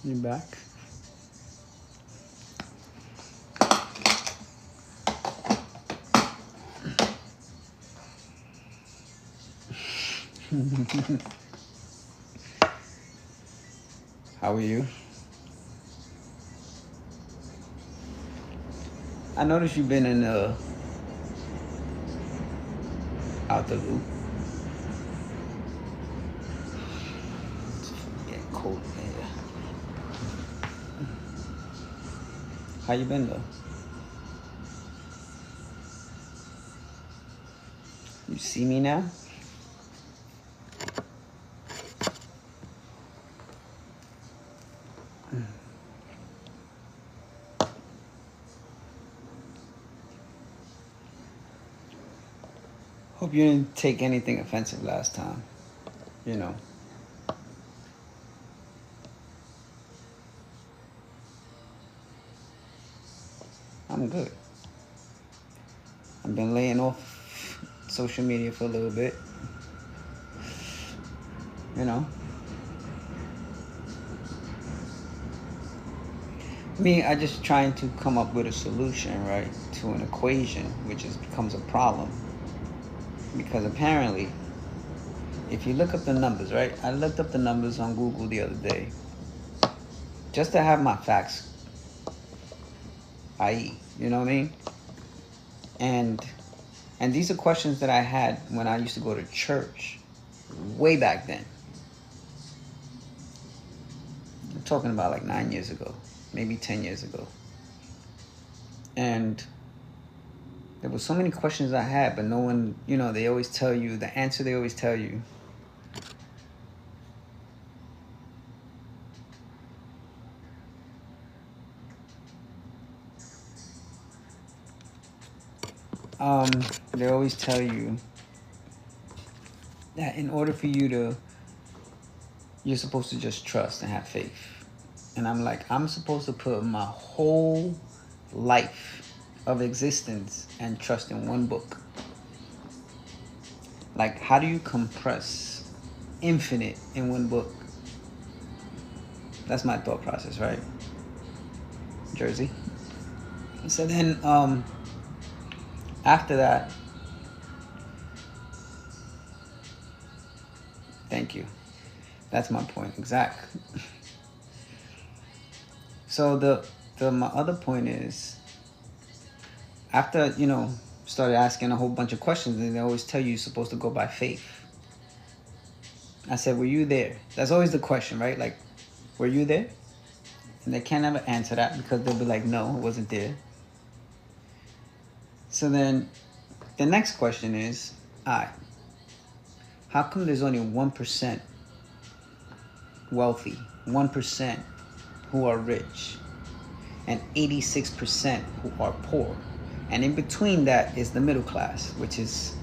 You back? How are you? I noticed you've been in out the loop. It's getting cold in here. How you been though? You see me now? Hope you didn't take anything offensive last time. You know. I'm good. I've been laying off social media for a little bit. You know. I just trying to come up with a solution, right, to an equation, which becomes a problem. Because apparently, if you look up the numbers, right? I looked up the numbers on Google the other day. Just to have my facts, i.e., you know what I mean? And these are questions that I had when I used to go to church way back then. I'm talking about like 9 years ago, maybe 10 years ago. And there were so many questions I had, but no one, they always tell you, the answer they always tell you. They always tell you that in order for you're supposed to just trust and have faith. And I'm like, I'm supposed to put my whole life of existence and trust in one book. Like, how do you compress infinite in one book? That's my thought process, right? Jersey. So then, after that, thank you. That's my point, exactly. So my other point is, after, started asking a whole bunch of questions, and they always tell you you're supposed to go by faith. I said, were you there? That's always the question, right? Like, were you there? And they can't ever answer that because they'll be like, no, I wasn't there. So then the next question is, how come there's only 1% wealthy, 1% who are rich, and 86% who are poor? And in between that is the middle class, which is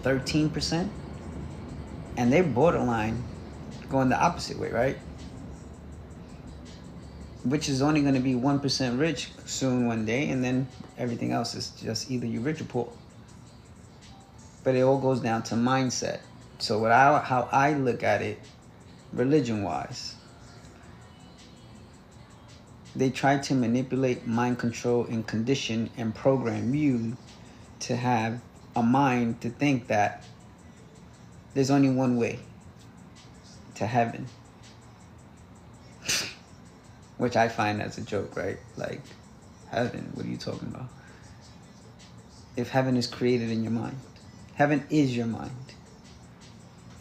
13%. And they're borderline going the opposite way, right? Which is only going to be 1% rich soon one day, and then everything else is just either you rich or poor. But it all goes down to mindset. So how I look at it, religion-wise, they try to manipulate, mind control, and condition and program you to have a mind to think that there's only one way to heaven. Which I find as a joke, right? Like, heaven, what are you talking about? If heaven is created in your mind. Heaven is your mind.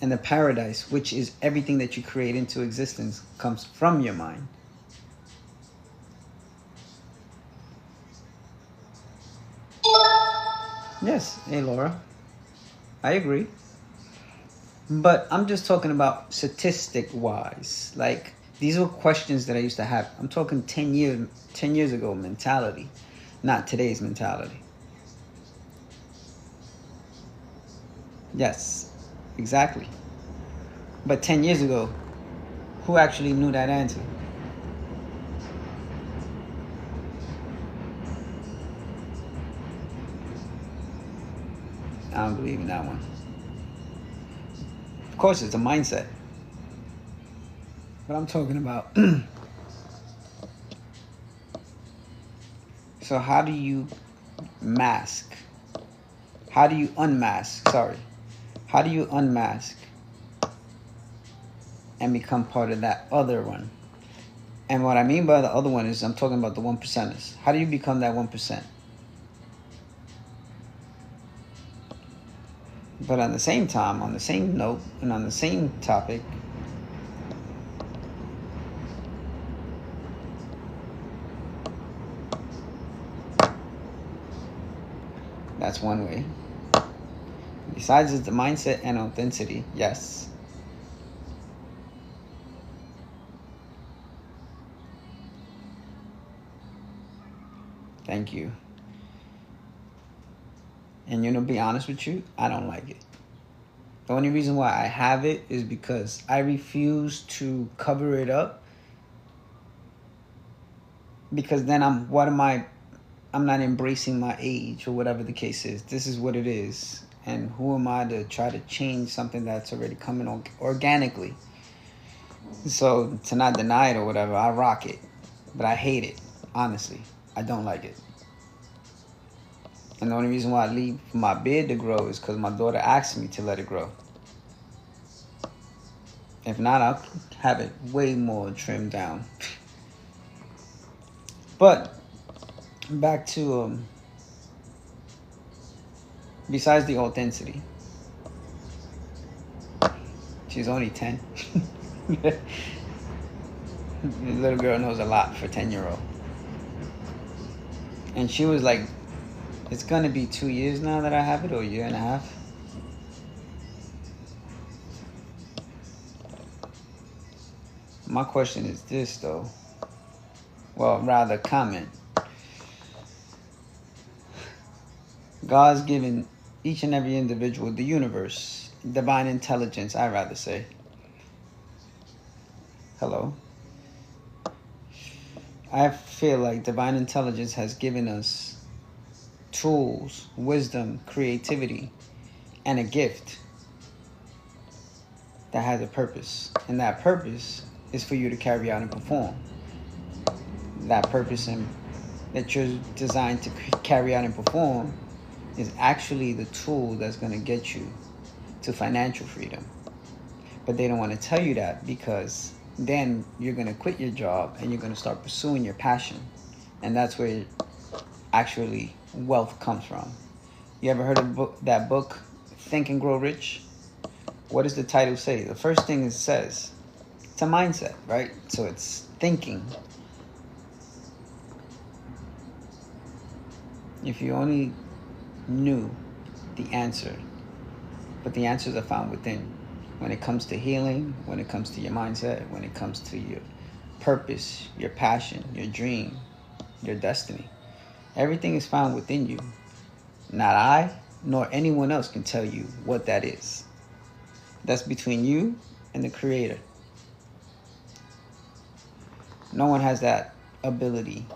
And the paradise, which is everything that you create into existence, comes from your mind. Yes, hey Laura. I agree. But I'm just talking about statistic-wise. Like, these were questions that I used to have. I'm talking 10 years ago mentality, not today's mentality. Yes, exactly. But 10 years ago, who actually knew that answer? I don't believe in that one. Of course, it's a mindset. But I'm talking about So how do you mask? How do you unmask? Sorry. How do you unmask and become part of that other one? And what I mean by the other one is I'm talking about the 1%ers. How do you become that 1%? But on the same time, on the same note, and on the same topic, that's one way. Besides, it's the mindset and authenticity. Yes. Thank you. And to be honest with you, I don't like it. The only reason why I have it is because I refuse to cover it up. Because then I'm not embracing my age or whatever the case is. This is what it is. And who am I to try to change something that's already coming on organically? So to not deny it or whatever, I rock it. But I hate it, honestly. I don't like it. And the only reason why I leave my beard to grow is because my daughter asked me to let it grow. If not, I'll have it way more trimmed down. But back to besides the authenticity, she's only 10. The little girl knows a lot for 10-year-old. And she was like, it's gonna be 2 years now that I have it, or a year and a half. My question is this though. Well, rather comment. God's given each and every individual, the universe, divine intelligence, I rather say. Hello. I feel like divine intelligence has given us tools, wisdom, creativity, and a gift that has a purpose. And that purpose is for you to carry out and perform. That purpose that you're designed to carry out and perform is actually the tool that's going to get you to financial freedom. But they don't want to tell you that, because then you're going to quit your job and you're going to start pursuing your passion. And that's where actually wealth comes from. You ever heard of that book, Think and Grow Rich? What does the title say? The first thing it says, it's a mindset, right? So it's thinking. If you only knew the answer, but the answers are found within. When it comes to healing, when it comes to your mindset, when it comes to your purpose, your passion, your dream, your destiny, everything is found within you. Not I, nor anyone else can tell you what that is. That's between you and the Creator. No one has that ability.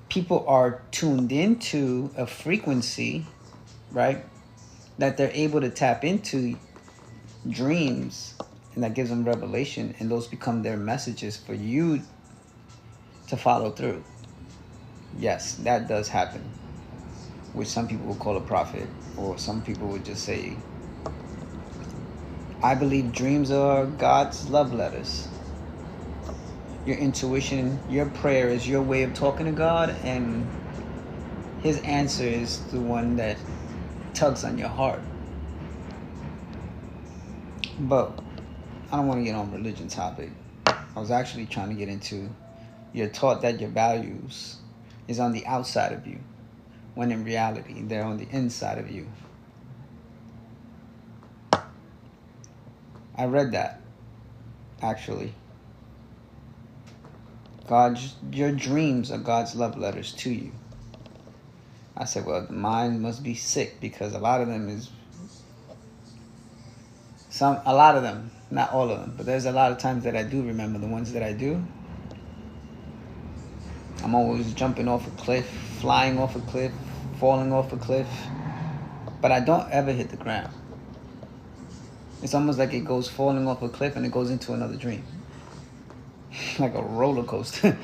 People are tuned into a frequency, right, that they're able to tap into dreams, and that gives them revelation, and those become their messages for you to follow through. Yes, that does happen, which some people will call a prophet, or some people would just say, I believe dreams are God's love letters. Your intuition, your prayer is your way of talking to God, and His answer is the one that tugs on your heart. But I don't want to get on religion topic. I was actually trying to get into, you're taught that your values is on the outside of you, when in reality they're on the inside of you. I read that, actually. Your dreams are God's love letters to you. I said, well, mine must be sick, because a lot of them, not all of them, but there's a lot of times that I do remember. The ones that I do, I'm always jumping off a cliff, flying off a cliff, falling off a cliff, but I don't ever hit the ground. It's almost like it goes falling off a cliff and it goes into another dream. Like a roller coaster.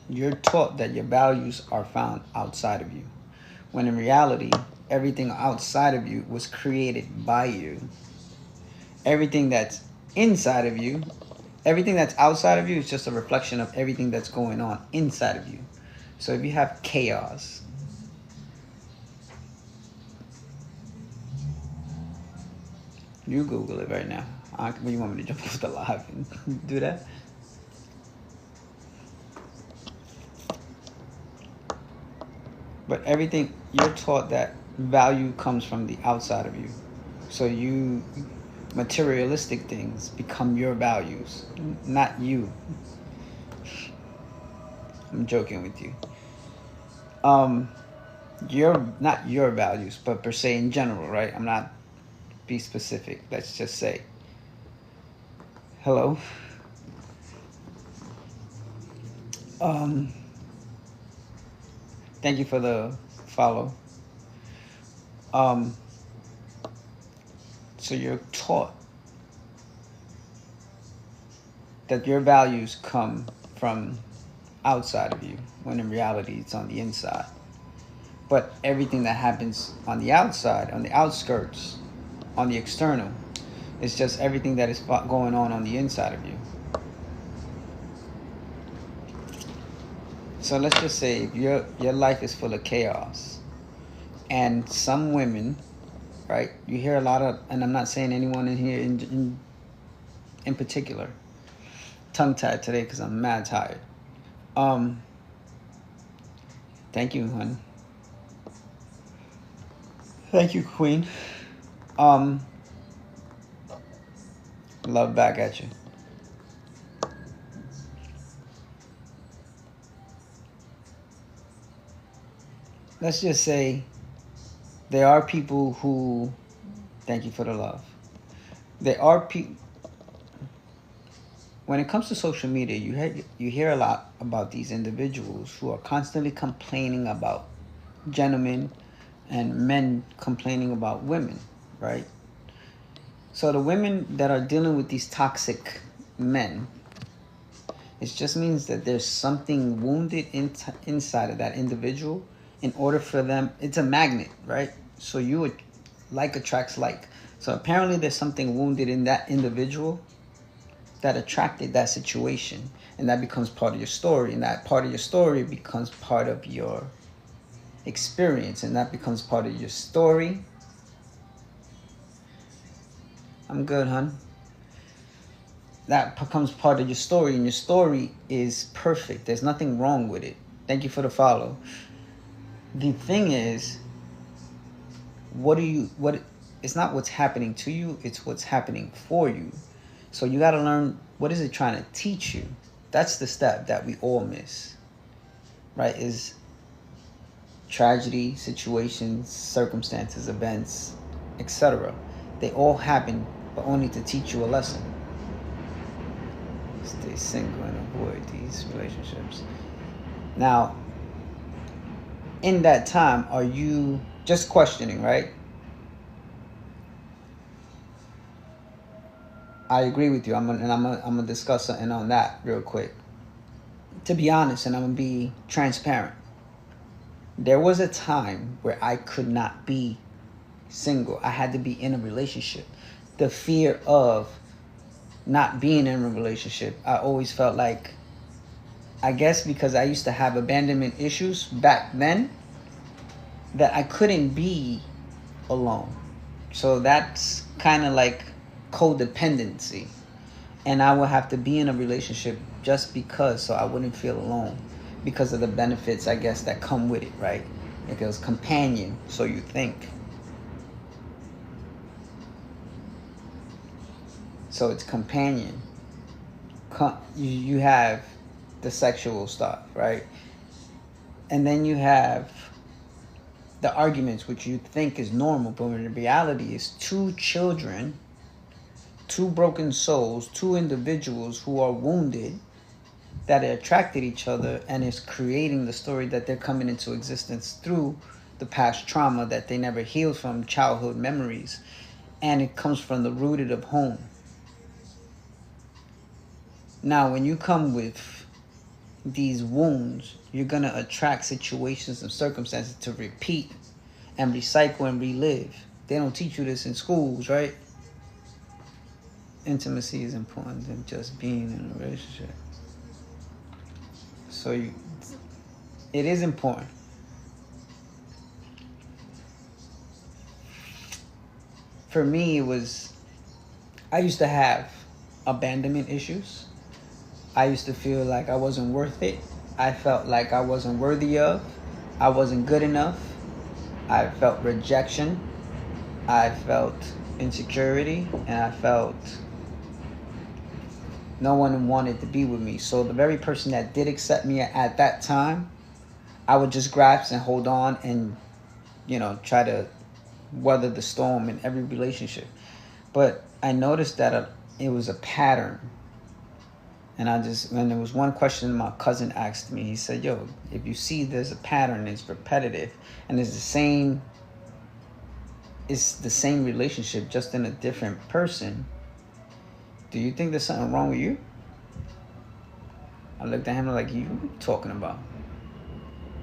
you're taught that your values are found outside of you, when in reality, everything outside of you was created by you. Everything that's inside of you, everything that's outside of you is just a reflection of everything that's going on inside of you. So if you have chaos, you Google it right now. What do you want me to jump off the live and do that? But everything, you're taught that value comes from the outside of you. So you, materialistic things become your values, not you. I'm joking with you. Not your values, but per se in general, right? I'm not be specific. Let's just say. Hello. Thank you for the follow. So you're taught that your values come from outside of you, when in reality it's on the inside. But everything that happens on the outside, on the outskirts, on the external, is just everything that is going on the inside of you. So let's just say if your life is full of chaos, and some women, right? You hear a lot of, and I'm not saying anyone in here in particular. Tongue-tied today because I'm mad tired. Thank you, hon. Thank you, Queen. Love back at you. Let's just say there are people who, thank you for the love. There are people, when it comes to social media, you hear a lot about these individuals who are constantly complaining about gentlemen and men complaining about women, right? So the women that are dealing with these toxic men, it just means that there's something wounded inside of that individual. In order for them, it's a magnet, right? So you would, like attracts like. So apparently there's something wounded in that individual that attracted that situation, and that becomes part of your story, and that part of your story becomes part of your experience, and that becomes part of your story. I'm good, hon. That becomes part of your story, and your story is perfect. There's nothing wrong with it. Thank you for the follow. The thing is, it's not what's happening to you, it's what's happening for you. So you got to learn, what is it trying to teach you? That's the step that we all miss, right? Is tragedy, situations, circumstances, events, etc. They all happen, but only to teach you a lesson. Stay single and avoid these relationships. Now, in that time, are you just questioning, right? I agree with you. I'm gonna discuss something on that real quick. To be honest, and I'm gonna be transparent, there was a time where I could not be single. I had to be in a relationship. The fear of not being in a relationship, I always felt like, I guess because I used to have abandonment issues back then, that I couldn't be alone. So that's kind of like codependency, and I would have to be in a relationship just because, so I wouldn't feel alone, because of the benefits, I guess, that come with it, right? It goes companion, so you think. So it's companion. You have the sexual stuff, right? And then you have the arguments, which you think is normal, but in reality is two children, two broken souls, two individuals who are wounded, that attracted each other, and is creating the story that they're coming into existence through the past trauma that they never healed from, childhood memories. And it comes from the rooted of home. Now, when you come with these wounds, you're going to attract situations and circumstances to repeat and recycle and relive. They don't teach you this in schools, right? Intimacy is important than just being in a relationship. So it is important. For me, I used to have abandonment issues. I used to feel like I wasn't worth it. I felt like I wasn't worthy of. I wasn't good enough. I felt rejection. I felt insecurity. And I felt no one wanted to be with me. So the very person that did accept me at that time, I would just grasp and hold on and, try to weather the storm in every relationship. But I noticed that it was a pattern. And when there was one question my cousin asked me, he said, yo, if you see there's a pattern, it's repetitive, and it's the same relationship, just in a different person, do you think there's something wrong with you? I looked at him like, you what are you talking about?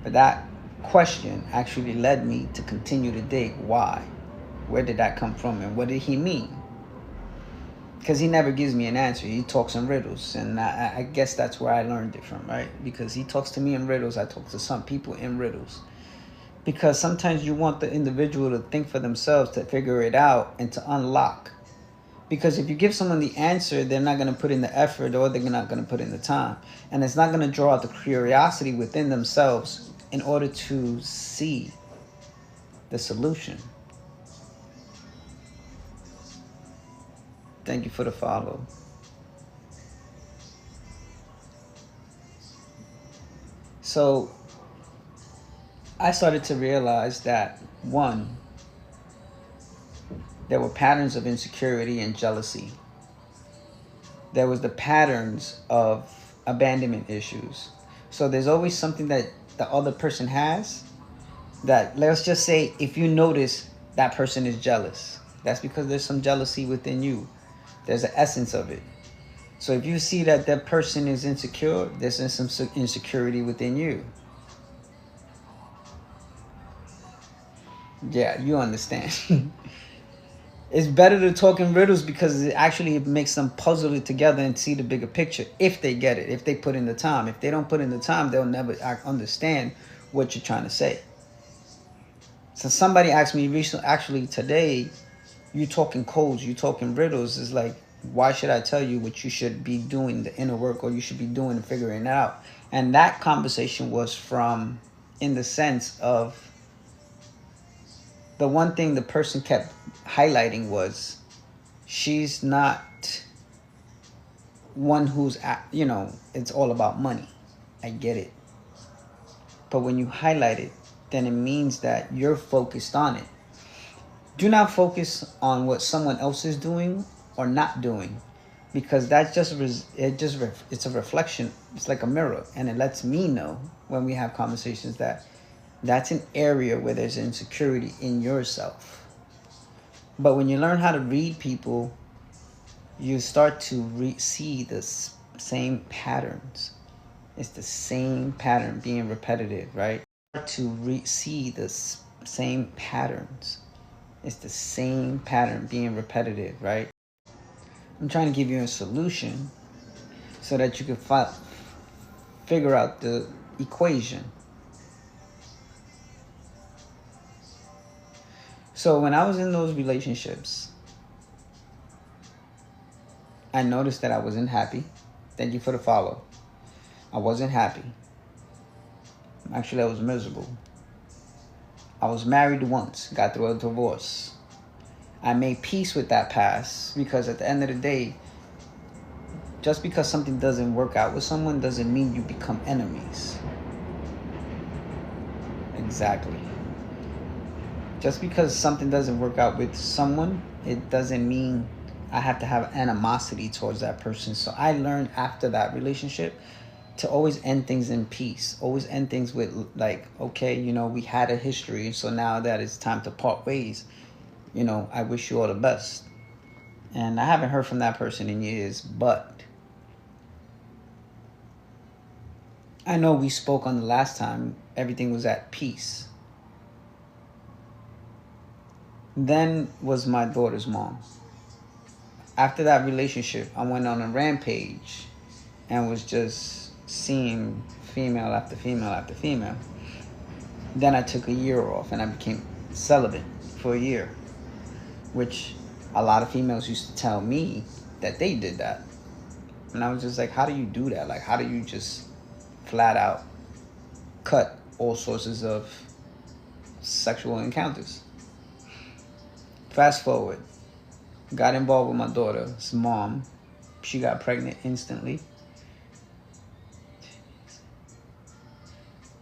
But that question actually led me to continue to dig why. Where did that come from, and what did he mean? Because he never gives me an answer. He talks in riddles, and I guess that's where I learned it from, right? Because he talks to me in riddles, I talk to some people in riddles. Because sometimes you want the individual to think for themselves, to figure it out, and to unlock. Because if you give someone the answer, they're not going to put in the effort, or they're not going to put in the time. And it's not going to draw out the curiosity within themselves in order to see the solution. Thank you for the follow. So I started to realize that, one, there were patterns of insecurity and jealousy. There was the patterns of abandonment issues. So there's always something that the other person has that, let's just say, if you notice that person is jealous, that's because there's some jealousy within you. There's an essence of it. So if you see that that person is insecure, there's some insecurity within you. Yeah, you understand. It's better to talk in riddles because it actually makes them puzzle it together and see the bigger picture, if they get it, if they put in the time. If they don't put in the time, they'll never understand what you're trying to say. So somebody asked me recently, actually today, you talking codes, you talking riddles. Is like, why should I tell you what you should be doing, the inner work, or you should be doing and figuring it out? And that conversation was from, in the sense of, the one thing the person kept highlighting was, she's not one who's, it's all about money. I get it. But when you highlight it, then it means that you're focused on it. Do not focus on what someone else is doing or not doing, because that's it's a reflection. It's like a mirror, and it lets me know when we have conversations that that's an area where there's insecurity in yourself. But when you learn how to read people, you start to see the same patterns. It's the same pattern being repetitive, right? To see the same patterns. It's the same pattern being repetitive, right? I'm trying to give you a solution so that you can figure out the equation. So when I was in those relationships, I noticed that I wasn't happy. Thank you for the follow. I wasn't happy. Actually, I was miserable. I was married once, got through a divorce. I made peace with that past, because at the end of the day, just because something doesn't work out with someone doesn't mean you become enemies. Exactly. Just because something doesn't work out with someone, it doesn't mean I have to have animosity towards that person. So I learned after that relationship to always end things in peace. Always end things with like, okay, we had a history, so now that it's time to part ways, I wish you all the best. And I haven't heard from that person in years, but I know we spoke on the last time, everything was at peace. Then was my daughter's mom. After that relationship, I went on a rampage and was just seeing female after female after female. Then I took a year off and I became celibate for a year, which a lot of females used to tell me that they did that. And I was just like, how do you do that? Like, how do you just flat out cut all sources of sexual encounters? Fast forward, got involved with my daughter's mom. She got pregnant instantly.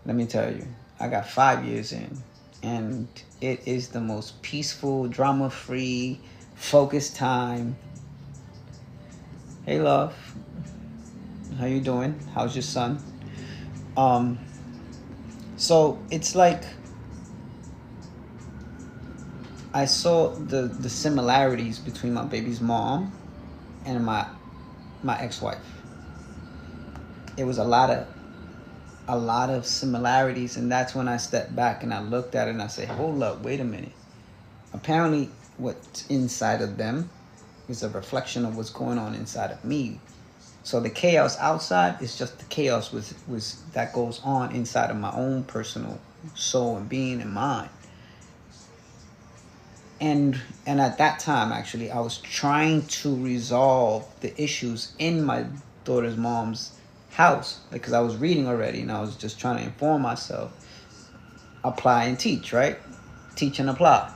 Let me tell you, I got 5 years in, and it is the most peaceful, drama-free, focused time. Hey, love. How you doing? How's your son? So it's like I saw the similarities between my baby's mom and my ex-wife. It was a lot of similarities, and that's when I stepped back and I looked at it and I said, hold up, wait a minute. Apparently what's inside of them is a reflection of what's going on inside of me. So the chaos outside is just the chaos was that goes on inside of my own personal soul and being and mind. And at that time, actually, I was trying to resolve the issues in my daughter's mom's house, because I was reading already and I was just trying to inform myself, apply and teach, right? Teach and apply.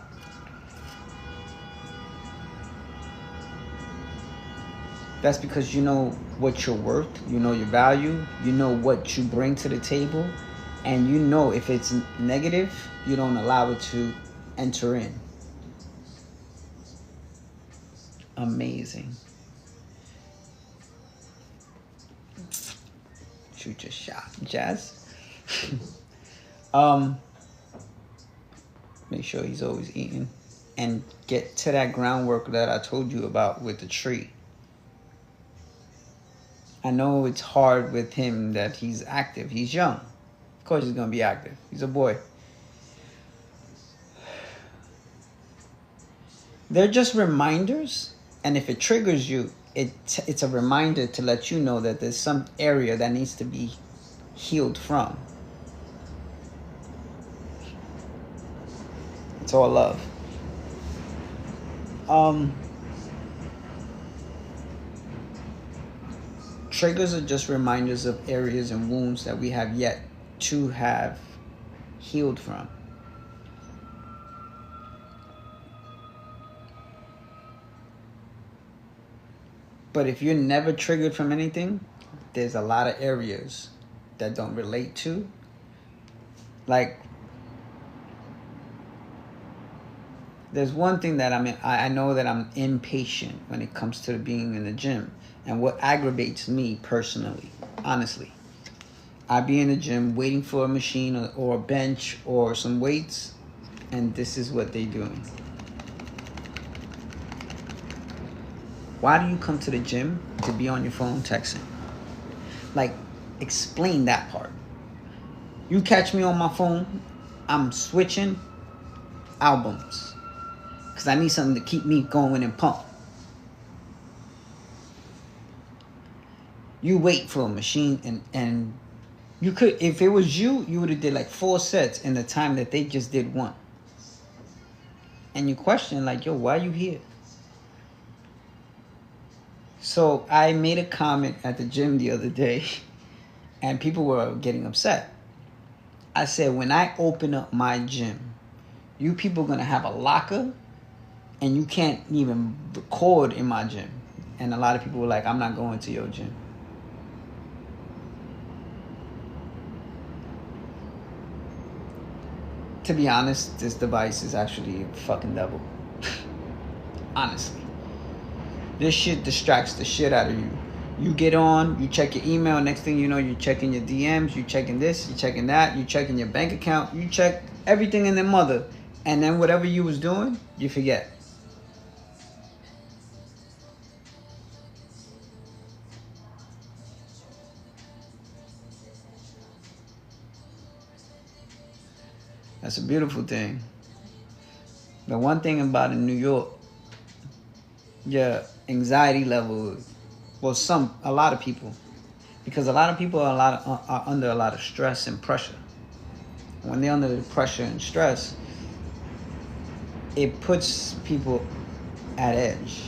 That's because you know what you're worth, you know your value, you know what you bring to the table, and you know if it's negative, you don't allow it to enter in. Amazing. Shoot your shot, Jazz. Make sure he's always eating, and get to that groundwork that I told you about with the tree. I know it's hard with him that he's active. He's young. Of course he's going to be active. He's a boy. They're just reminders. And if it triggers you, it's a reminder to let you know that there's some area that needs to be healed from. It's all love. Triggers are just reminders of areas and wounds that we have yet to have healed from. But if you're never triggered from anything, there's a lot of areas that don't relate to. Like, there's one thing that I know that I'm impatient when it comes to being in the gym. And what aggravates me personally, honestly, I be in the gym waiting for a machine or a bench or some weights, and this is what they doing. Why do you come to the gym to be on your phone texting? Like, explain that part. You catch me on my phone, I'm switching albums because I need something to keep me going and pump. You wait for a machine and you could, if it was you would have did like 4 sets in the time that they just did 1. And you question like, yo, why are you here? So I made a comment at the gym the other day and people were getting upset. I said, when I open up my gym, you people are going to have a locker and you can't even record in my gym. And a lot of people were like, I'm not going to your gym. To be honest, this device is actually a fucking devil. Honestly. This shit distracts the shit out of you. You get on, you check your email, next thing you know, you're checking your DMs, you checking this, you checking that, you checking your bank account, you check everything in their mother. And then whatever you was doing, you forget. That's a beautiful thing. The one thing about in New York, your anxiety level, well, a lot of people, because a lot of people are under a lot of stress and pressure. When they're under the pressure and stress, it puts people at edge.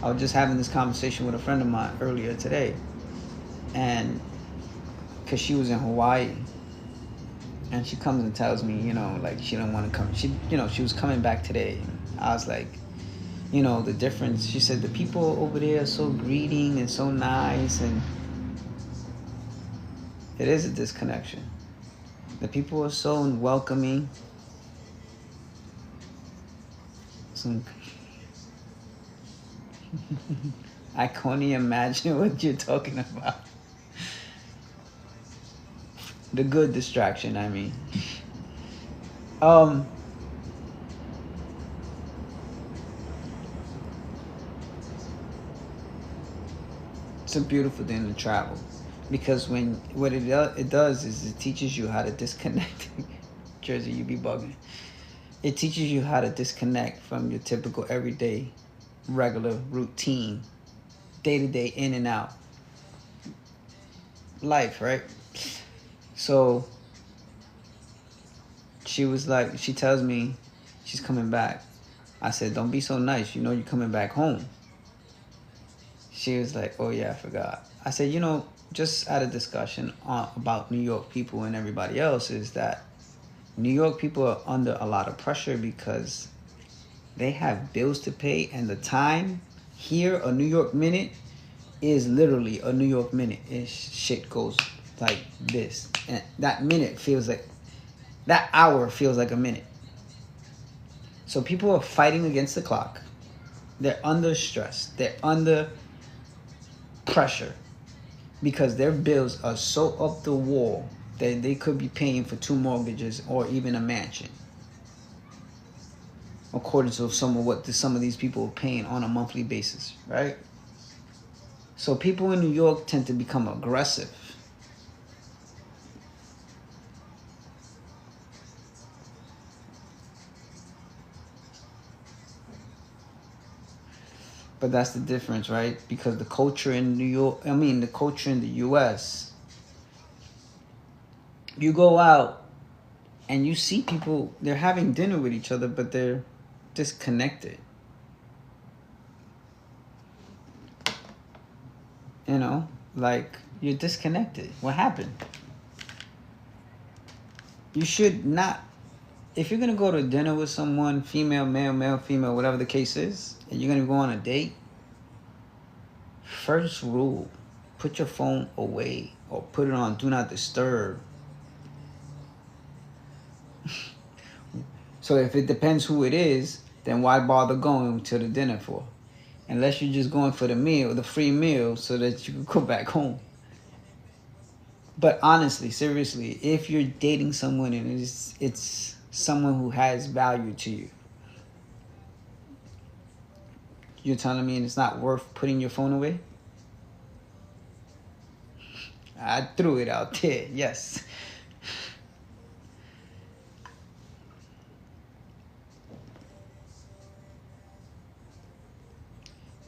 I was just having this conversation with a friend of mine earlier today, and because she was in Hawaii, and she comes and tells me, you know, like she don't want to come. She was coming back today. I was like, you know, the difference. She said the people over there are so greeting and so nice, and it is a disconnection. The people are so welcoming. I can't only imagine what you're talking about. The good distraction, I mean. It's a beautiful thing to travel, because what it does is it teaches you how to disconnect. Jersey, you be bugging. It teaches you how to disconnect from your typical everyday, regular routine, day-to-day in and out life, right? So she tells me she's coming back. I said, don't be so nice. You know you're coming back home. She was like, oh yeah, I forgot. I said, you know, just out of discussion about New York people and everybody else, is that New York people are under a lot of pressure because they have bills to pay, and the time here, a New York minute, is literally a New York minute. Shit goes like this. And that minute feels like, that hour feels like a minute. So people are fighting against the clock. They're under stress. They're under pressure because their bills are so up the wall that they could be paying for 2 mortgages or even a mansion, according to some of these people are paying on a monthly basis, right? So people in New York tend to become aggressive. But that's the difference, right? Because the culture in the culture in the US, you go out and you see people, they're having dinner with each other, but they're disconnected. You know, like, you're disconnected. What happened? You should not, if you're going to go to dinner with someone, female, male, female, whatever the case is, and you're going to go on a date, first rule, put your phone away or put it on do not disturb. So if it depends who it is, then why bother going to the dinner for? Unless you're just going for the meal, the free meal, so that you can go back home. But honestly, seriously, if you're dating someone and it's someone who has value to you, you're telling me it's not worth putting your phone away? I threw it out there, yes.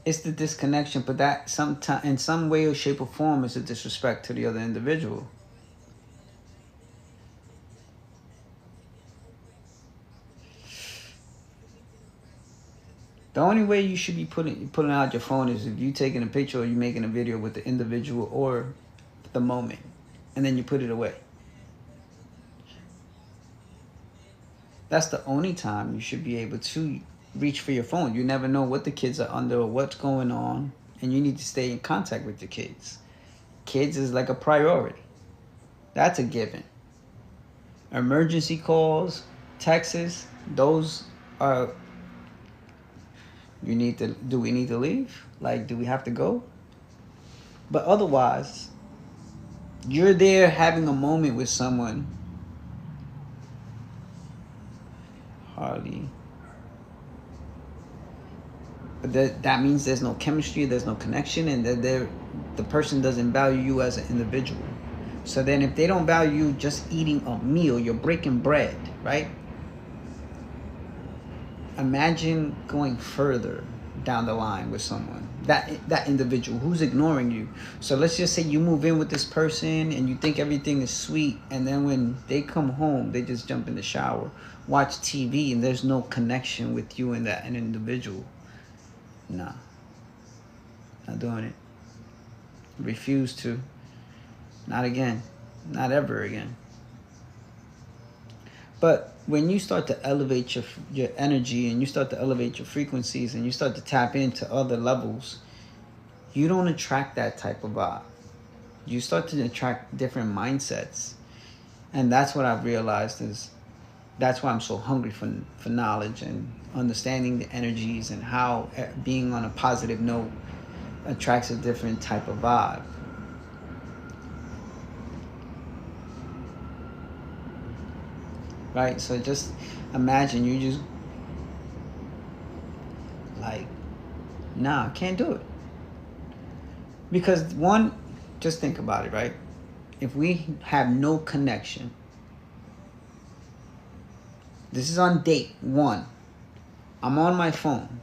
It's the disconnection, but that sometimes, in some way or shape or form, is a disrespect to the other individual. The only way you should be putting out your phone is if you taking a picture or you making a video with the individual or the moment, and then you put it away. That's the only time you should be able to reach for your phone. You never know what the kids are under or what's going on, and you need to stay in contact with the kids. Kids is like a priority. That's a given. Emergency calls, texts, those are, do we need to leave? Like, do we have to go? But otherwise, you're there having a moment with someone. Hardly. But that means there's no chemistry, there's no connection, and that the person doesn't value you as an individual. So then if they don't value you just eating a meal, you're breaking bread. right? Imagine going further down the line with someone, that individual who's ignoring you. So let's just say you move in with this person and you think everything is sweet, and then when they come home, they just jump in the shower, watch TV, and there's no connection with you and that an individual. Nah, not doing it. Refuse to. Not again. Not ever again. But when you start to elevate your energy, and you start to elevate your frequencies, and you start to tap into other levels, you don't attract that type of vibe. You start to attract different mindsets. And that's what I've realized is that's why I'm so hungry for knowledge and understanding the energies and how being on a positive note attracts a different type of vibe. Right? So just imagine you just like, nah, can't do it. Because one, just think about it, right? If we have no connection, this is on date one. I'm on my phone.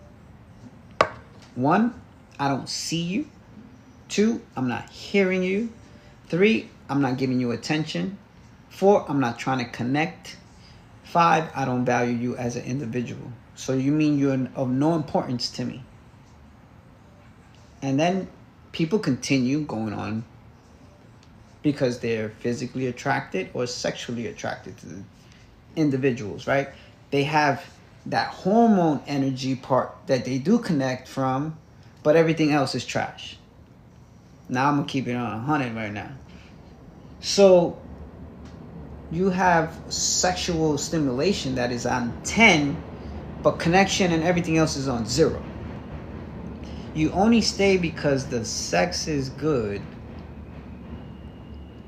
One, I don't see you. Two, I'm not hearing you. Three, I'm not giving you attention. Four, I'm not trying to connect. Five, I don't value you as an individual. So you mean you're of no importance to me. And then people continue going on because they're physically attracted or sexually attracted to the individuals, right? They have that hormone energy part that they do connect from, but everything else is trash. Now I'm gonna keep it on 100 right now. So you have sexual stimulation that is on 10, but connection and everything else is on 0. You only stay because the sex is good,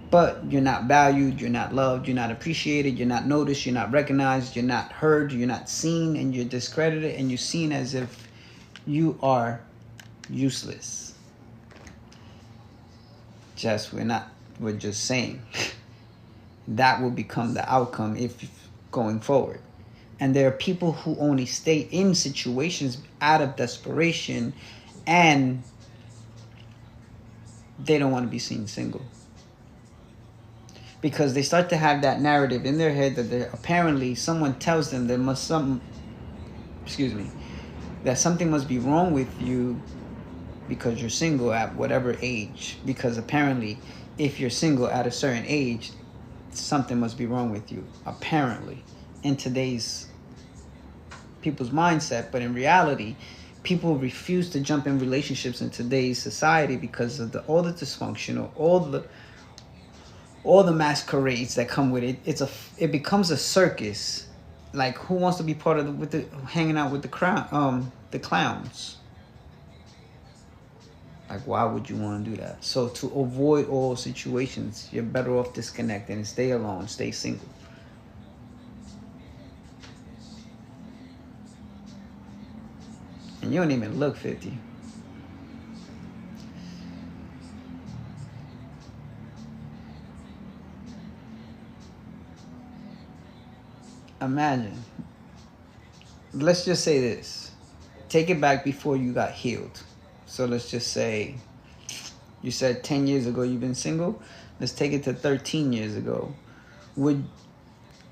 but you're not valued, you're not loved, you're not appreciated, you're not noticed, you're not recognized, you're not heard, you're not seen, and you're discredited, and you're seen as if you are useless. We're just saying. That will become the outcome if going forward. And there are people who only stay in situations out of desperation, and they don't want to be seen single. Because they start to have that narrative in their head that apparently someone tells them that something must be wrong with you because you're single at whatever age. Because apparently if you're single at a certain age, something must be wrong with you, apparently, in today's people's mindset. But in reality, people refuse to jump in relationships in today's society because of all the dysfunction, or all the masquerades that come with it. It becomes a circus. Like, who wants to be part of hanging out with the clowns? Like, why would you want to do that? So to avoid all situations, you're better off disconnecting and stay alone, stay single. And you don't even look 50. Imagine. Let's just say this. Take it back before you got healed. So let's just say you said 10 years ago you've been single. Let's take it to 13 years ago.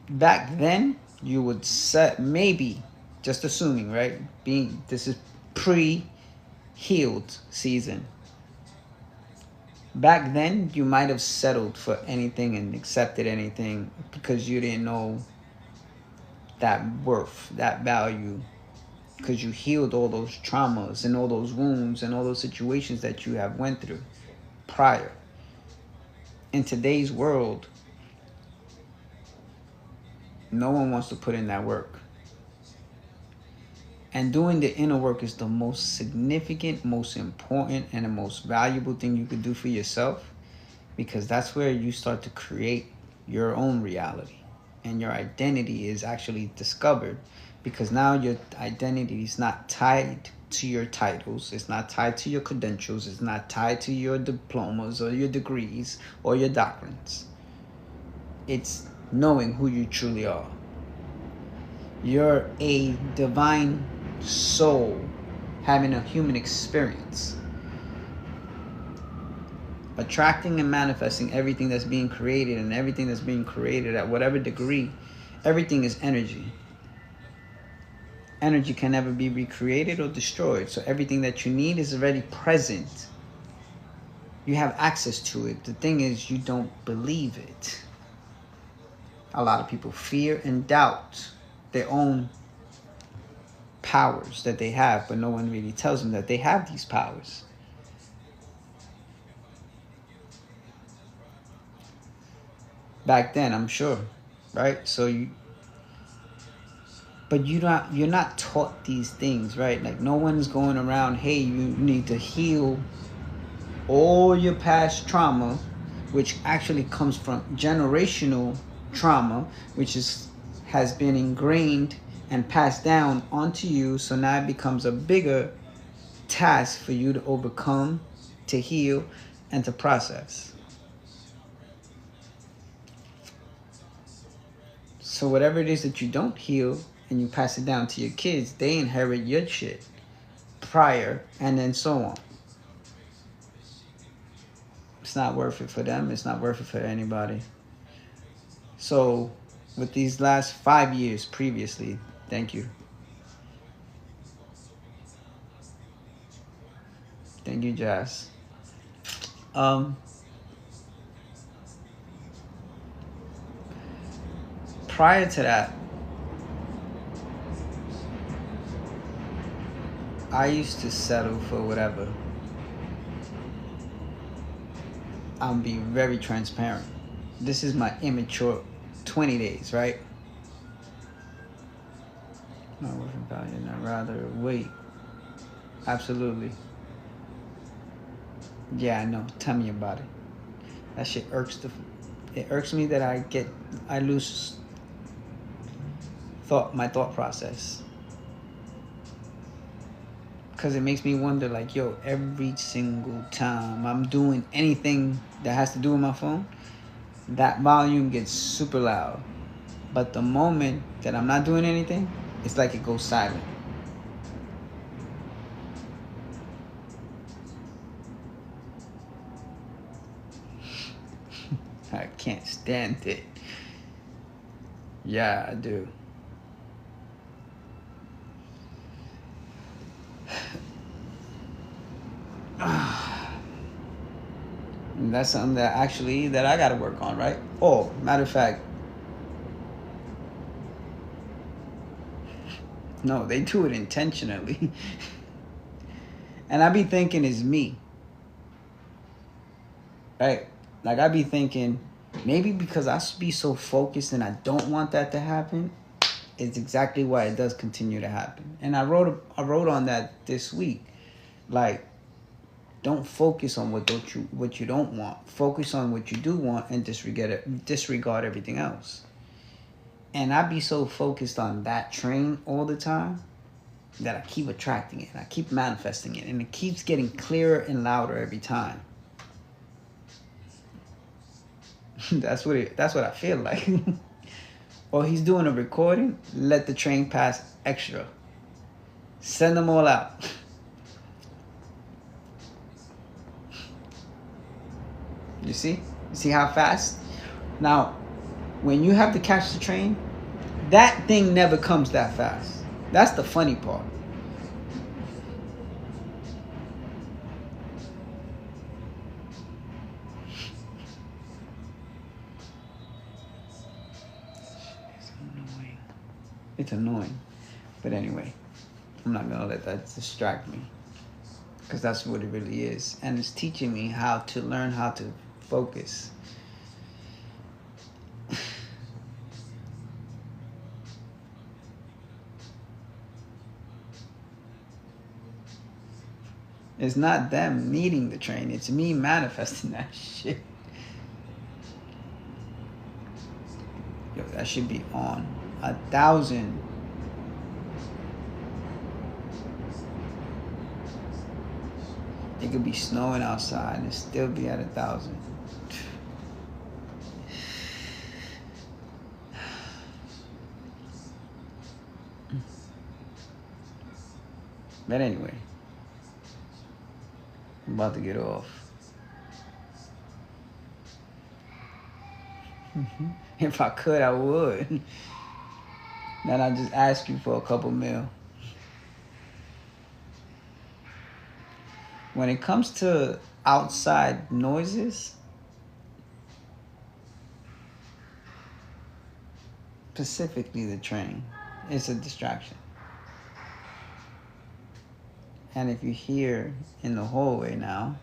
Back then you would set, maybe, just assuming, right? This is pre-healed season. Back then you might have settled for anything and accepted anything because you didn't know that worth, that value. Because you healed all those traumas and all those wounds and all those situations that you have went through prior. In today's world, no one wants to put in that work. And doing the inner work is the most significant, most important, and the most valuable thing you could do for yourself, because that's where you start to create your own reality. And your identity is actually discovered. Because now your identity is not tied to your titles. It's not tied to your credentials. It's not tied to your diplomas or your degrees or your doctrines. It's knowing who you truly are. You're a divine soul having a human experience. Attracting and manifesting everything that's being created, and everything that's being created at whatever degree, everything is energy. Energy can never be recreated or destroyed. So everything that you need is already present. You have access to it. The thing is, you don't believe it. A lot of people fear and doubt their own powers that they have, but no one really tells them that they have these powers. Back then, I'm sure, right? So you're not taught these things, right? Like, no one's going around, hey, you need to heal all your past trauma, which actually comes from generational trauma, which has been ingrained and passed down onto you. So now it becomes a bigger task for you to overcome, to heal, and to process. So whatever it is that you don't heal and you pass it down to your kids, they inherit your shit prior, and then so on. It's not worth it for them. It's not worth it for anybody. So with these last 5 years previously, thank you. Thank you, Jazz. Prior to that, I used to settle for whatever. I'll be very transparent. This is my immature 20 days, right? Not worth value, I'd rather wait. Absolutely. Yeah, I know. Tell me about it. That shit it irks me that I lose my thought process. Because it makes me wonder, like, yo, every single time I'm doing anything that has to do with my phone, that volume gets super loud. But the moment that I'm not doing anything, it's like it goes silent. I can't stand it. Yeah, I do. And that's something that I gotta work on, right? Oh, matter of fact, no, they do it intentionally. And I be thinking it's me, right? Like, I be thinking, maybe because I be so focused and I don't want that to happen, it's exactly why it does continue to happen. And I wrote on that this week. Like, don't focus on what you don't want. Focus on what you do want and disregard everything else. And I be so focused on that train all the time that I keep attracting it. I keep manifesting it. And it keeps getting clearer and louder every time. That's what I feel like. Or he's doing a recording, let the train pass extra. Send them all out. You see how fast? Now, when you have to catch the train, that thing never comes that fast. That's the funny part. It's annoying. But anyway, I'm not going to let that distract me. Because that's what it really is. And it's teaching me how to learn how to focus. It's not them needing the train. It's me manifesting that shit. Yo, that should be on 1,000. It could be snowing outside and it still be at 1,000. But anyway, I'm about to get off. If I could, I would. Then I'd just ask you for a couple mil. When it comes to outside noises, specifically the train, it's a distraction. And if you hear in the hallway now,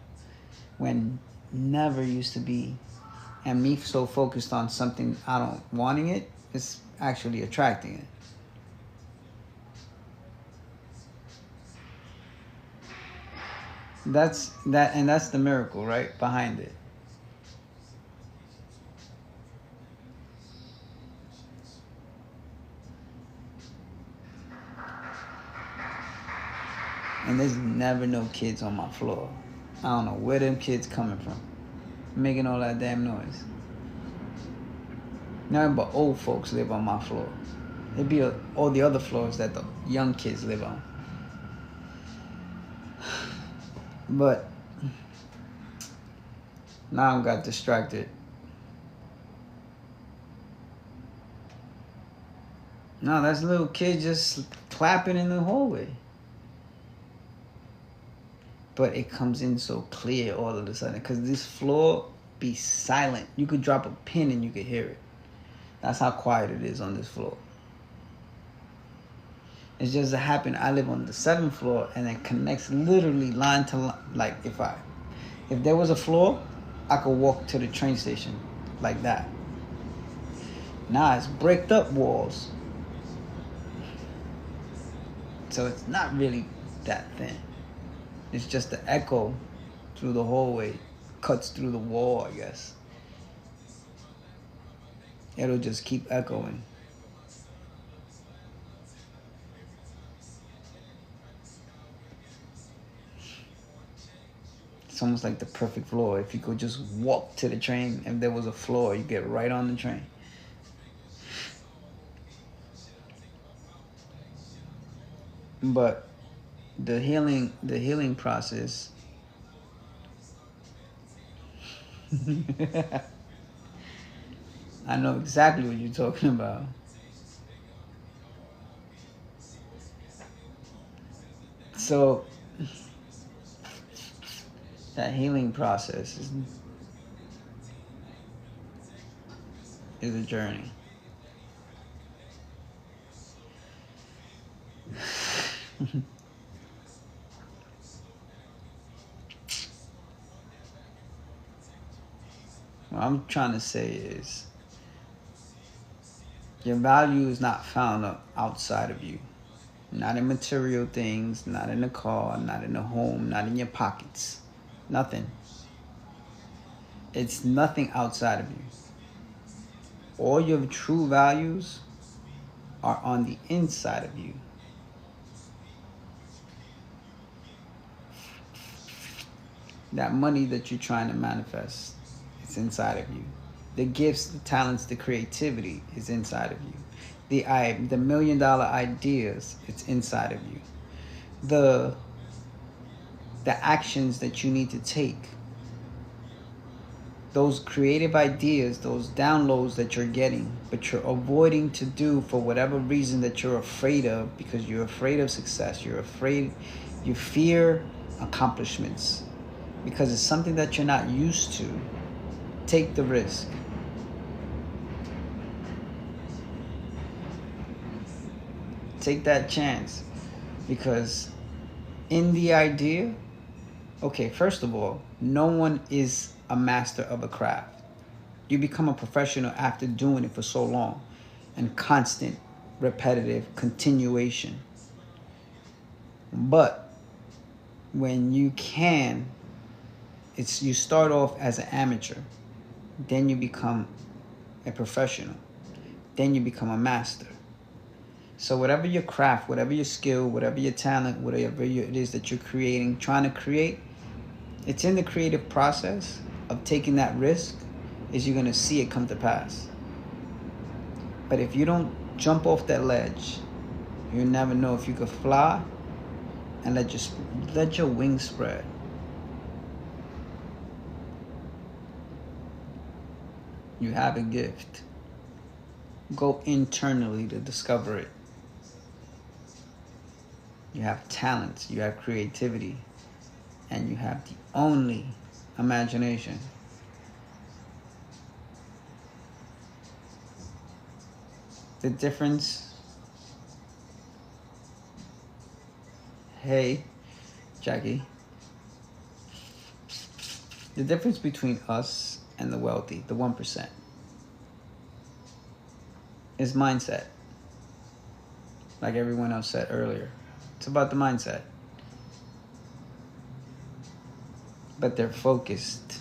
when never used to be, and me so focused on something I don't wanting it, it's actually attracting it. That's the miracle, right? Behind it. And there's never no kids on my floor. I don't know where them kids coming from, making all that damn noise. Nothing but old folks live on my floor. It'd be all the other floors that the young kids live on. But now I got distracted. No, that's a little kid just clapping in the hallway. But it comes in so clear all of a sudden because this floor be silent. You could drop a pin and you could hear it. That's how quiet it is on this floor. It's just a happen. I live on the 7th floor and it connects literally line to line. Like if there was a floor, I could walk to the train station like that. Now it's bricked up walls. So it's not really that thin. It's just the echo through the hallway cuts through the wall, I guess. It'll just keep echoing. It's almost like the perfect floor. If you could just walk to the train, if there was a floor, you get right on the train. But the healing process I know exactly what you're talking about. So that healing process is a journey. What I'm trying to say is your value is not found outside of you. Not in material things, not in the car, not in the home, not in your pockets. Nothing. It's nothing outside of you. All your true values are on the inside of you. That money that you're trying to manifest, it's inside of you. The gifts, the talents, the creativity is inside of you. The $1 million ideas, it's inside of you. The actions that you need to take, those creative ideas, those downloads that you're getting, but you're avoiding to do for whatever reason that you're afraid of, because you're afraid of success, you fear accomplishments, because it's something that you're not used to. Take the risk. Take that chance, because in the idea, okay, first of all, no one is a master of a craft. You become a professional after doing it for so long and constant, repetitive continuation. But when you you start off as an amateur, then you become a professional, then you become a master. So whatever your craft, whatever your skill, whatever your talent, whatever it is that you're creating, trying to create, it's in the creative process of taking that risk is you're going to see it come to pass. But if you don't jump off that ledge, You never know if you could fly and let your wings spread. You have a gift. Go internally to discover it. You have talent, you have creativity, and you have the only imagination. The difference, hey, Jackie, the difference between us and the wealthy, the 1%, is mindset. Like everyone else said earlier, it's about the mindset. But they're focused.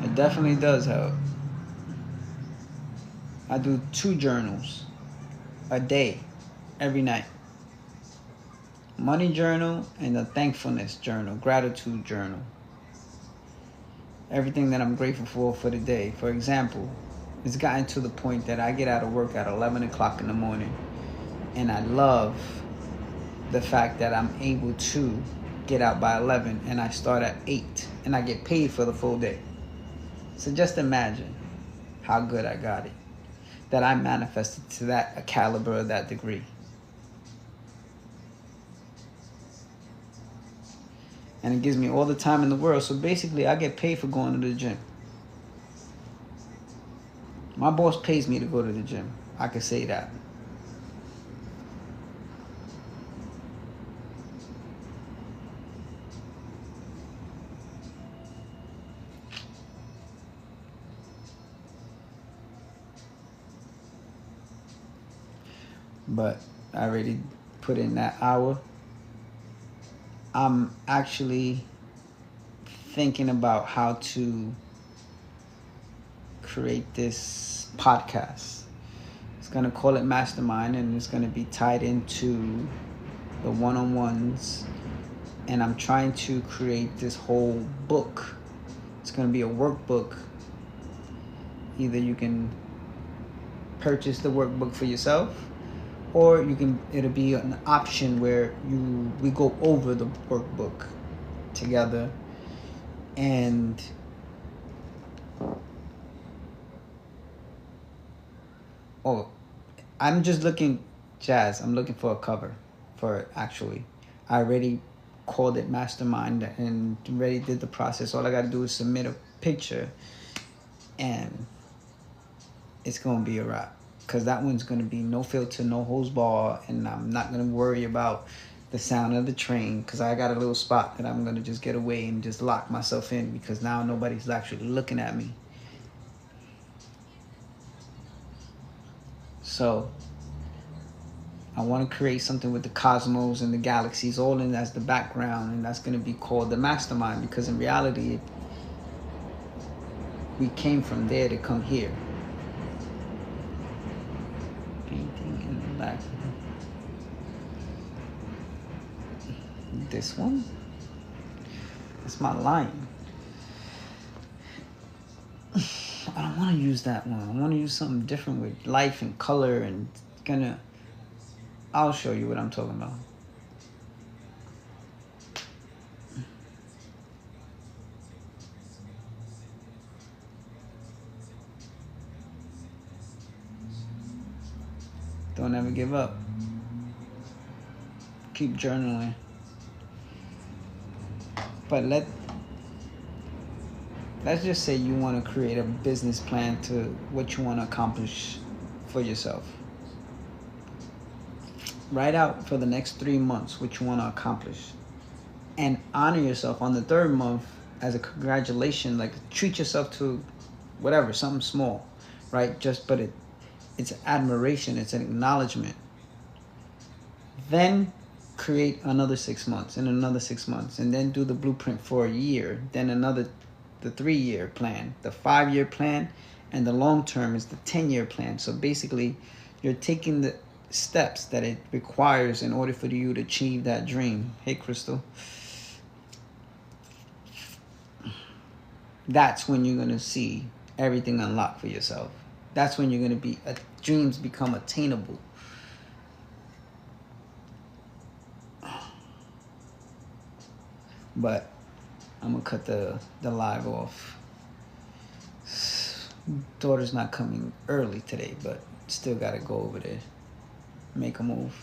It definitely does help. I do 2 journals a day, every night. Money journal and a thankfulness journal, gratitude journal. Everything that I'm grateful for the day. For example, it's gotten to the point that I get out of work at 11 o'clock in the morning, and I love the fact that I'm able to get out by 11 and I start at 8 and I get paid for the full day. So just imagine how good I got it, that I manifested to that caliber, that degree. And it gives me all the time in the world. So basically, I get paid for going to the gym. My boss pays me to go to the gym. I could say that. But I already put in that hour. I'm actually thinking about how to create this podcast. It's going to call it Mastermind, and it's going to be tied into the one-on-ones. And I'm trying to create this whole book. It's going to be a workbook. Either you can purchase the workbook for yourself, or it'll be an option where we go over the workbook together. And I'm just looking, Jazz, I'm looking for a cover for it, actually. I already called it Mastermind and already did the process. All I got to do is submit a picture, and it's going to be a wrap. Because that one's going to be no filter, no hose bar, and I'm not going to worry about the sound of the train, because I got a little spot that I'm going to just get away and just lock myself in, because now nobody's actually looking at me. So I want to create something with the cosmos and the galaxies all in as the background, and that's going to be called the Mastermind, because in reality, we came from there to come here. Painting in the back. This one? It's my line. I don't want to use that one. I want to use something different with life and color, and I'll show you what I'm talking about. Don't ever give up. Keep journaling. But let's just say you want to create a business plan to what you want to accomplish for yourself. Write out for the next 3 months what you want to accomplish, and honor yourself on the 3rd month as a congratulation. Like, treat yourself to whatever, something small, right? But it's admiration, it's an acknowledgement. Then create another 6 months and another 6 months, and then do the blueprint for a year, then the 3-year plan, the 5-year plan, and the long term is the 10-year plan. So basically, you're taking the steps that it requires in order for you to achieve that dream. Hey, Crystal. That's when you're going to see everything unlocked for yourself. That's when you're gonna be dreams become attainable. But I'm gonna cut the live off. Daughter's not coming early today, but still gotta go over there, make a move.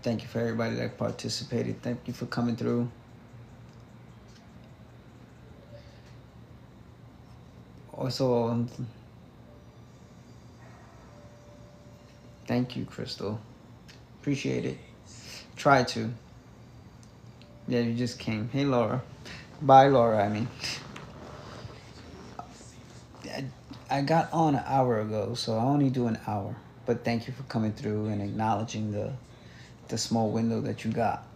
Thank you for everybody that participated. Thank you for coming through. Also, thank you, Crystal. Appreciate it. Try to. Yeah, you just came. Hey, Laura. Bye, Laura, I mean. I got on an hour ago, so I only do an hour. But thank you for coming through and acknowledging the small window that you got.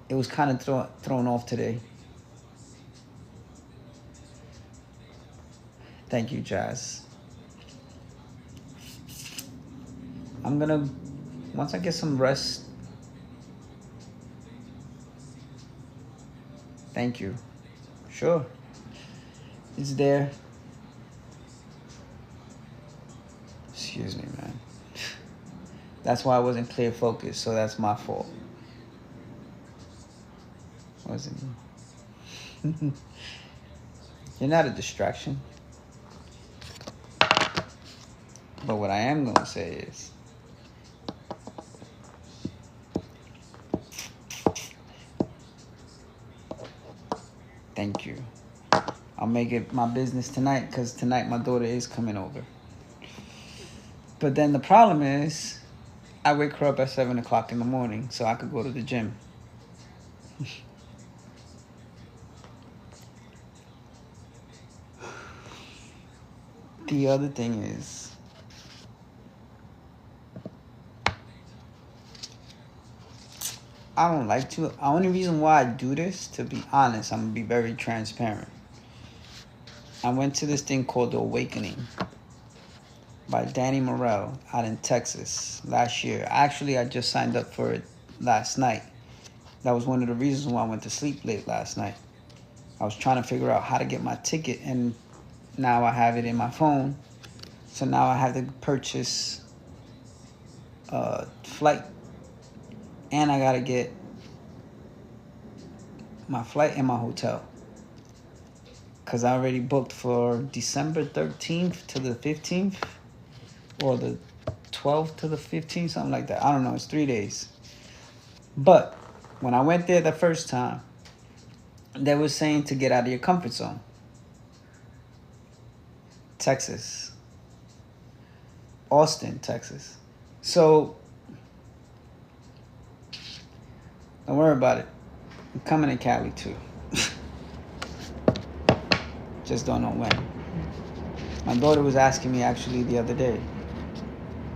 It was kind of thrown off today. Thank you, Jazz. I'm gonna, once I get some rest. Thank you. Sure. It's there. Excuse me, man. That's why I wasn't clear focused, so that's my fault. Wasn't it? You're not a distraction. But what I am gonna say is, thank you. I'll make it my business tonight, because tonight my daughter is coming over. But then the problem is, I wake her up at 7 o'clock in the morning so I could go to the gym. The other thing is, I don't like to. The only reason why I do this, to be honest, I'm going to be very transparent. I went to this thing called The Awakening by Danny Morell out in Texas last year. Actually, I just signed up for it last night. That was one of the reasons why I went to sleep late last night. I was trying to figure out how to get my ticket, and now I have it in my phone. So now I have to purchase a flight, and I got to get my flight and my hotel, because I already booked for December 13th to the 15th, or the 12th to the 15th, something like that. I don't know. It's 3 days. But when I went there the first time, they were saying to get out of your comfort zone. Texas. Austin, Texas. So don't worry about it. I'm coming to Cali too. Just don't know when. My daughter was asking me actually the other day.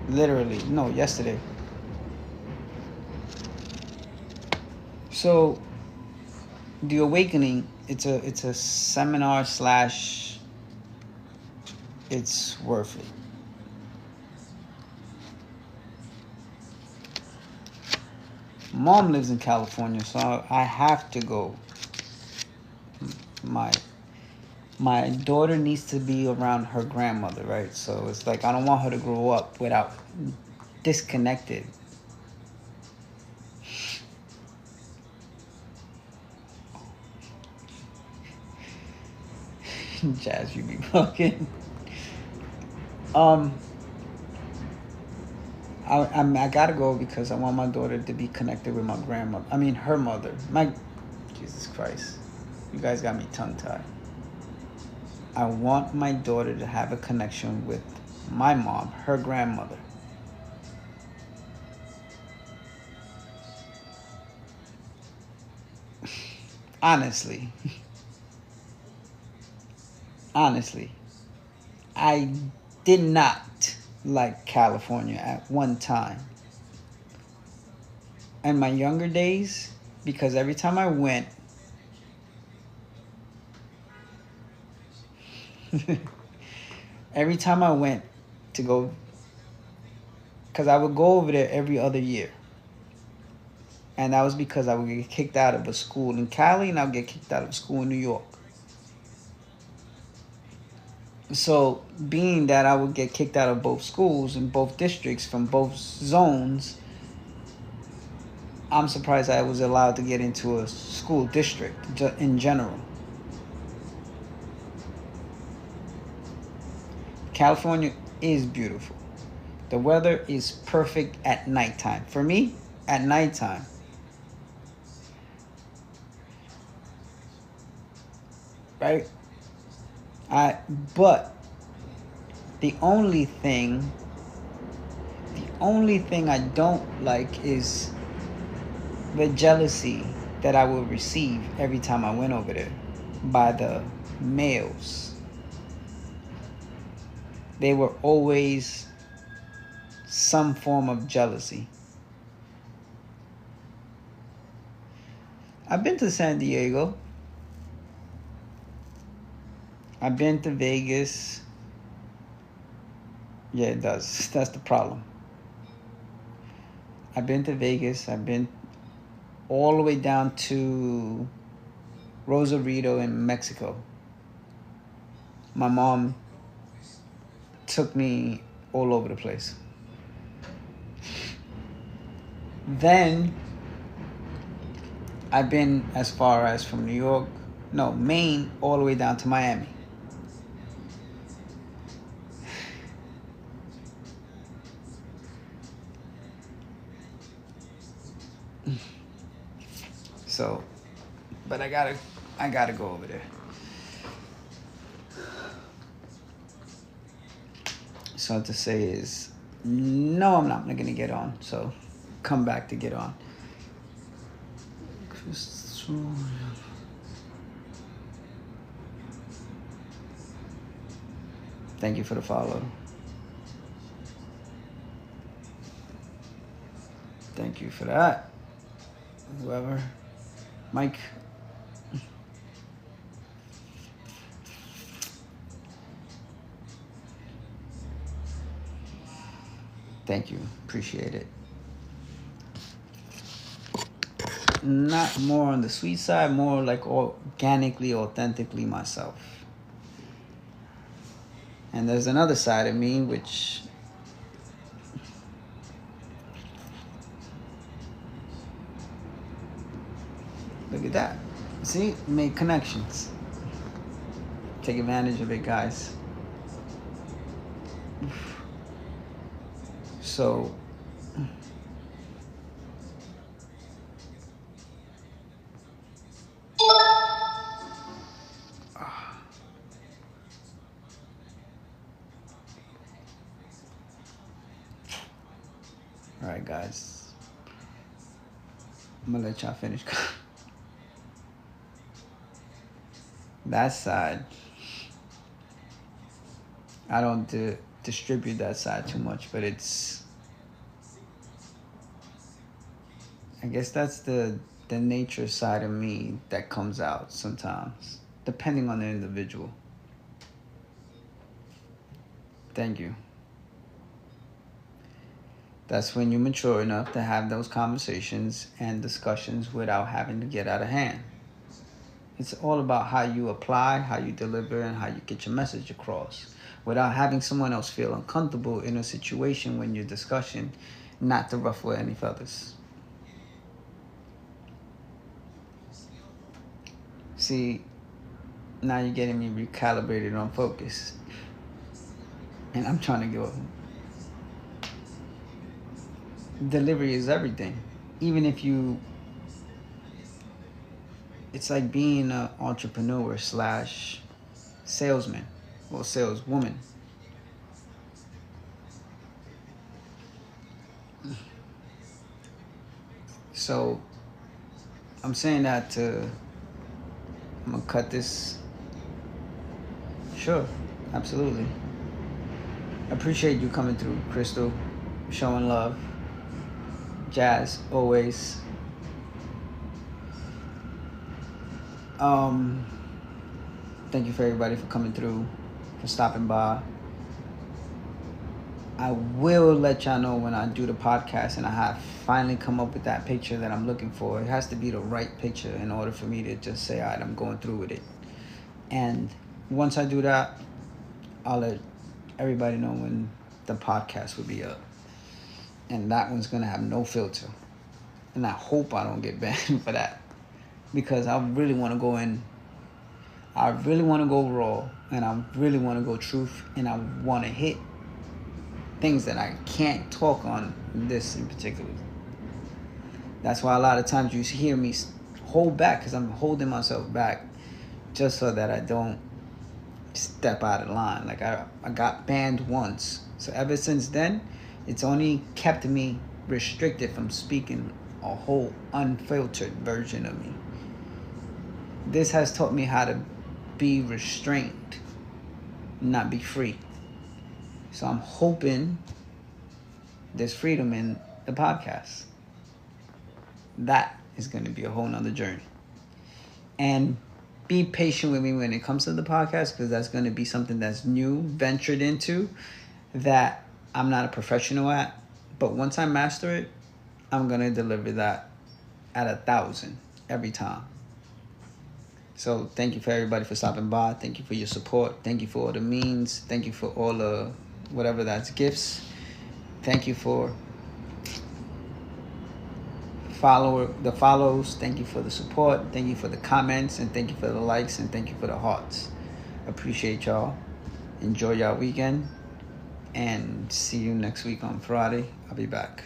Literally, no, yesterday. So The Awakening, it's a seminar / it's worth it. Mom lives in California, so I have to go. My daughter needs to be around her grandmother, right? So it's like I don't want her to grow up without disconnected. Jazz, you be fucking. I gotta go because I want my daughter to be connected with my grandmother. I mean, her mother. Jesus Christ. You guys got me tongue-tied. I want my daughter to have a connection with my mom, her grandmother. Honestly, I did not like California at one time. In my younger days, because every time I went, to go, because I would go over there every other year. And that was because I would get kicked out of a school in Cali, and I would get kicked out of a school in New York. So, being that I would get kicked out of both schools in both districts from both zones, I'm surprised I was allowed to get into a school district in general. California is beautiful. The weather is perfect at nighttime. For me, at nighttime. Right? But the only thing I don't like is the jealousy that I would receive every time I went over there by the males. They were always some form of jealousy. I've been to San Diego. I've been to Vegas. Yeah, it does. That's the problem. I've been to Vegas. I've been all the way down to Rosarito in Mexico. My mom took me all over the place. Then I've been as far as from Maine, all the way down to Miami. So, but I gotta go over there. So to say is, no, I'm not gonna get on. So, come back to get on. Thank you for the follow. Thank you for that. Whoever. Mike. Thank you. Appreciate it. Not more on the sweet side, more like organically, authentically myself. And there's another side of me which look at that. See? Make connections. Take advantage of it, guys. So all right, guys. I'm gonna let y'all finish. That side, I don't distribute that side too much, but I guess that's the nature side of me that comes out sometimes, depending on the individual. Thank you. That's when you're mature enough to have those conversations and discussions without having to get out of hand. It's all about how you apply, how you deliver, and how you get your message across without having someone else feel uncomfortable in a situation when you're discussing, not to ruffle any feathers. See, now you're getting me recalibrated on focus. And I'm trying to go. Delivery is everything. Even if it's like being an entrepreneur / salesman or saleswoman. So I'm saying that I'm gonna cut this. Sure, absolutely. I appreciate you coming through, Crystal, showing love. Jazz, always. Thank you for everybody for coming through, for stopping by. I will let y'all know when I do the podcast and I have finally come up with that picture that I'm looking for. It has to be the right picture in order for me to just say, all right, I'm going through with it. And once I do that, I'll let everybody know when the podcast will be up. And that one's going to have no filter. And I hope I don't get banned for that. Because I really want to go in. I really want to go raw. And I really want to go truth. And I want to hit things that I can't talk on this in particular. That's why a lot of times you hear me hold back. Because I'm holding myself back. Just so that I don't step out of line. Like I got banned once. So ever since then, it's only kept me restricted from speaking a whole unfiltered version of me. This has taught me how to be restrained, not be free. So I'm hoping there's freedom in the podcast. That is going to be a whole nother journey. And be patient with me when it comes to the podcast, because that's going to be something that's new, ventured into, that I'm not a professional at. But once I master it, I'm going to deliver that at 1,000 every time. So thank you for everybody for stopping by. Thank you for your support. Thank you for all the means. Thank you for all the whatever that's gifts. Thank you for the follows. Thank you for the support. Thank you for the comments. And thank you for the likes. And thank you for the hearts. Appreciate y'all. Enjoy y'all weekend. And see you next week on Friday. I'll be back.